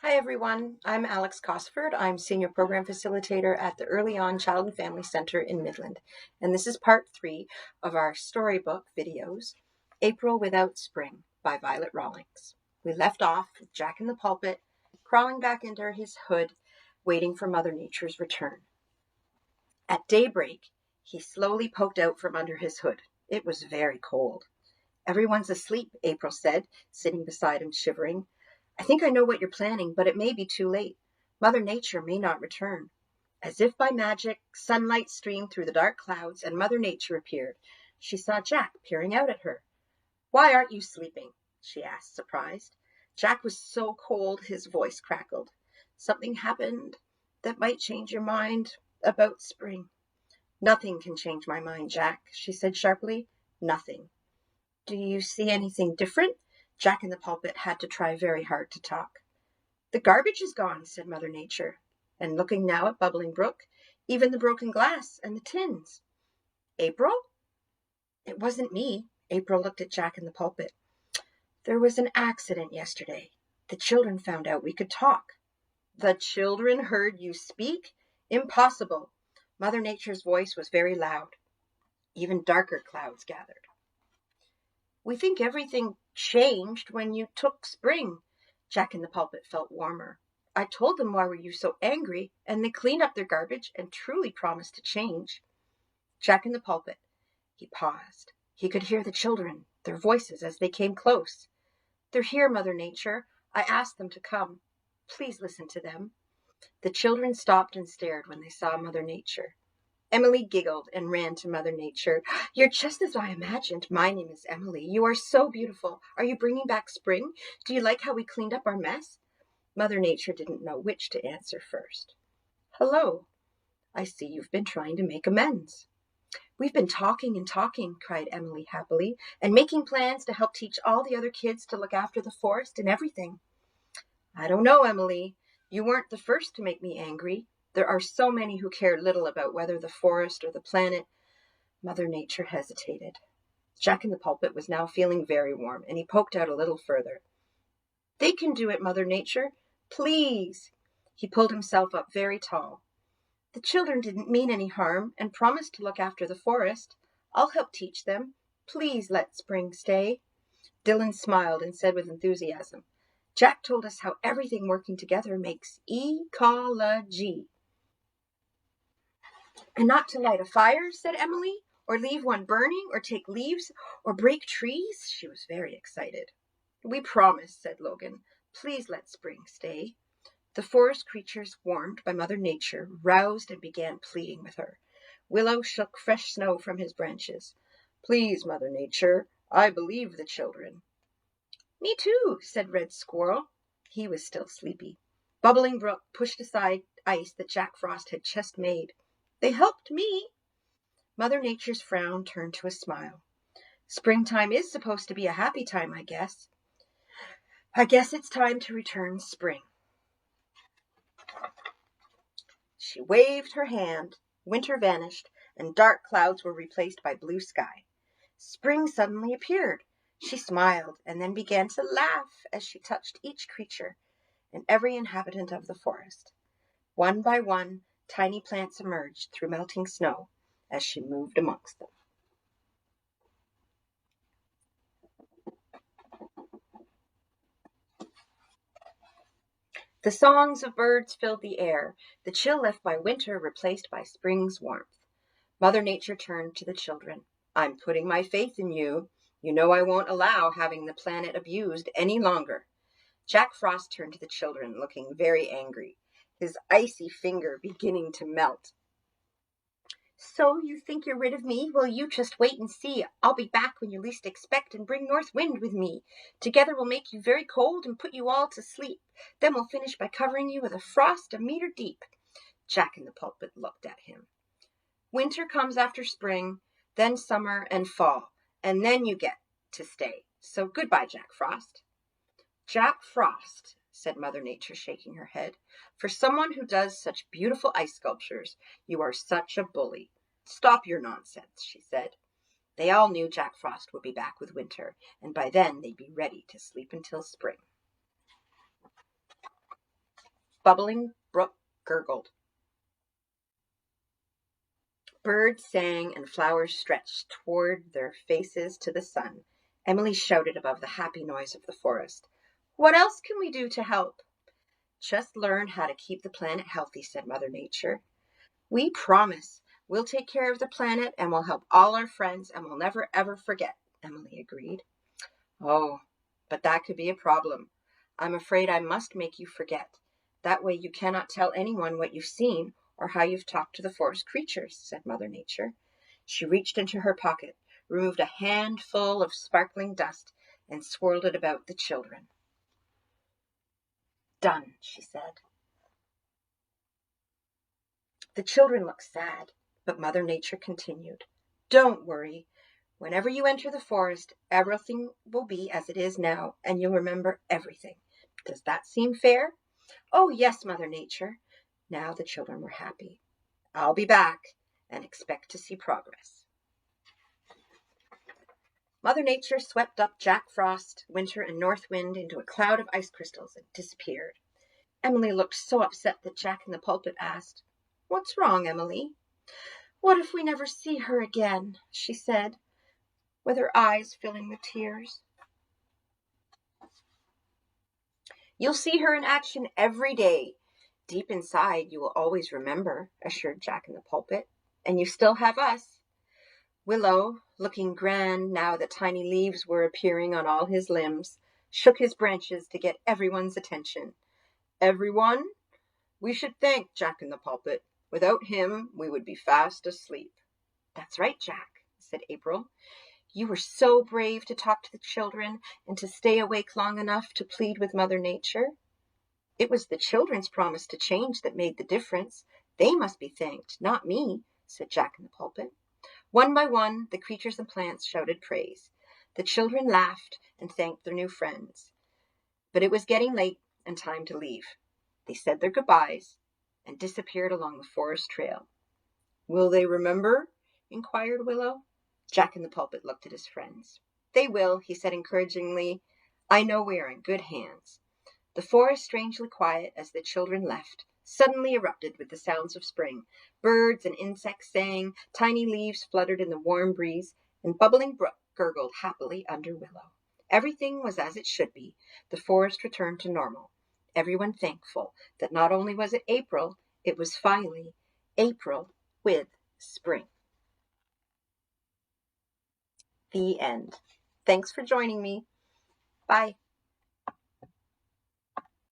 Hi everyone, I'm Alex Cosford. I'm Senior Program Facilitator at the Early On Child and Family Center in Midland, and this is part 3 of our storybook videos, April Without Spring by Violet Rawlings. We left off with Jack in the pulpit, crawling back into his hood, waiting for Mother Nature's return. At daybreak, he slowly poked out from under his hood. It was very cold. "Everyone's asleep," April said, sitting beside him shivering. "I think I know what you're planning, but it may be too late. Mother Nature may not return." As if by magic, sunlight streamed through the dark clouds, and Mother Nature appeared. She saw Jack peering out at her. "Why aren't you sleeping?" she asked, surprised. Jack was so cold his voice crackled. "Something happened that might change your mind about spring." "Nothing can change my mind, Jack," she said sharply. "Nothing." "Do you see anything different?" Jack in the pulpit had to try very hard to talk. "The garbage is gone," said Mother Nature, and looking now at Bubbling Brook, "even the broken glass and the tins." "April?" "It wasn't me." April looked at Jack in the pulpit. "There was an accident yesterday. The children found out we could talk." "The children heard you speak? Impossible." Mother Nature's voice was very loud. Even darker clouds gathered. "We think everything changed when you took spring." Jack in the pulpit felt warmer. "I told them why were you so angry, and they cleaned up their garbage and truly promised to change." Jack in the pulpit. He paused. He could hear the children, their voices as they came close. "They're here, Mother Nature. I asked them to come. Please listen to them." The children stopped and stared when they saw Mother Nature. Emily giggled and ran to Mother Nature. "You're just as I imagined. My name is Emily. You are so beautiful. Are you bringing back spring? Do you like how we cleaned up our mess?" Mother Nature didn't know which to answer first. "Hello. I see you've been trying to make amends." "We've been talking and talking," cried Emily happily, "and making plans to help teach all the other kids to look after the forest and everything." "I don't know, Emily. You weren't the first to make me angry. There are so many who care little about whether the forest or the planet—" Mother Nature hesitated. Jack in the pulpit was now feeling very warm, and he poked out a little further. "They can do it, Mother Nature. Please." He pulled himself up very tall. "The children didn't mean any harm and promised to look after the forest. I'll help teach them. Please let spring stay." Dylan smiled and said with enthusiasm, "Jack told us how everything working together makes ecology." "And not to light a fire," said Emily, "or leave one burning, or take leaves, or break trees." She was very excited. "We promise," said Logan. "Please let spring stay." The forest creatures, warmed by Mother Nature, roused and began pleading with her. Willow shook fresh snow from his branches. "Please, Mother Nature, I believe the children." "Me too," said Red Squirrel. He was still sleepy. Bubbling Brook pushed aside ice that Jack Frost had just made. "They helped me." Mother Nature's frown turned to a smile. "Springtime is supposed to be a happy time, I guess. I guess it's time to return spring." She waved her hand. Winter vanished, and dark clouds were replaced by blue sky. Spring suddenly appeared. She smiled and then began to laugh as she touched each creature and every inhabitant of the forest. One by one, tiny plants emerged through melting snow as she moved amongst them. The songs of birds filled the air, the chill left by winter replaced by spring's warmth. Mother Nature turned to the children. "I'm putting my faith in you. You know I won't allow having the planet abused any longer." Jack Frost turned to the children, looking very angry, his icy finger beginning to melt. "So you think you're rid of me? Well, you just wait and see. I'll be back when you least expect and bring north wind with me. Together we'll make you very cold and put you all to sleep. Then we'll finish by covering you with a frost a meter deep." Jack in the pulpit looked at him. "Winter comes after spring, then summer and fall, and then you get to stay. So goodbye, Jack Frost." "Jack Frost," said Mother Nature, shaking her head, "for someone who does such beautiful ice sculptures, you are such a bully." "Stop your nonsense," she said. They all knew Jack Frost would be back with winter, and by then they'd be ready to sleep until spring. bubbling brook gurgled. Birds sang and flowers stretched toward their faces to the sun. Emily shouted above the happy noise of the forest. "What else can we do to help?" "Just learn how to keep the planet healthy," said Mother Nature. "We promise we'll take care of the planet and we'll help all our friends and we'll never ever forget," Emily agreed. "Oh, but that could be a problem. I'm afraid I must make you forget. That way you cannot tell anyone what you've seen or how you've talked to the forest creatures," said Mother Nature. She reached into her pocket, removed a handful of sparkling dust, and swirled it about the children. "Done," she said. The children looked sad, but Mother Nature continued. "Don't worry. Whenever you enter the forest, everything will be as it is now, and you'll remember everything. Does that seem fair?" "Oh, yes, Mother Nature." Now the children were happy. "I'll be back, and expect to see progress." Mother Nature swept up Jack Frost, Winter, and North Wind into a cloud of ice crystals and disappeared. Emily looked so upset that Jack in the pulpit asked, "What's wrong, Emily?" "What if we never see her again?" she said, with her eyes filling with tears. "You'll see her in action every day. Deep inside, you will always remember," assured Jack in the pulpit. "And you still have us." Willow, looking grand now that tiny leaves were appearing on all his limbs, shook his branches to get everyone's attention. "Everyone, we should thank Jack in the pulpit. Without him, we would be fast asleep." "That's right, Jack," said April. "You were so brave to talk to the children and to stay awake long enough to plead with Mother Nature." "It was the children's promise to change that made the difference. They must be thanked, not me," said Jack in the pulpit. One by one, the creatures and plants shouted praise. The children laughed and thanked their new friends. But it was getting late and time to leave. They said their goodbyes and disappeared along the forest trail. "Will they remember?" inquired Willow. Jack in the pulpit looked at his friends. "They will," he said encouragingly. "I know we are in good hands." The forest, strangely quiet as the children left, suddenly erupted with the sounds of spring. Birds and insects sang, tiny leaves fluttered in the warm breeze, and bubbling brook gurgled happily under Willow. Everything was as it should be. The forest returned to normal. Everyone thankful that not only was it April, it was finally April with spring. The end. Thanks for joining me. Bye.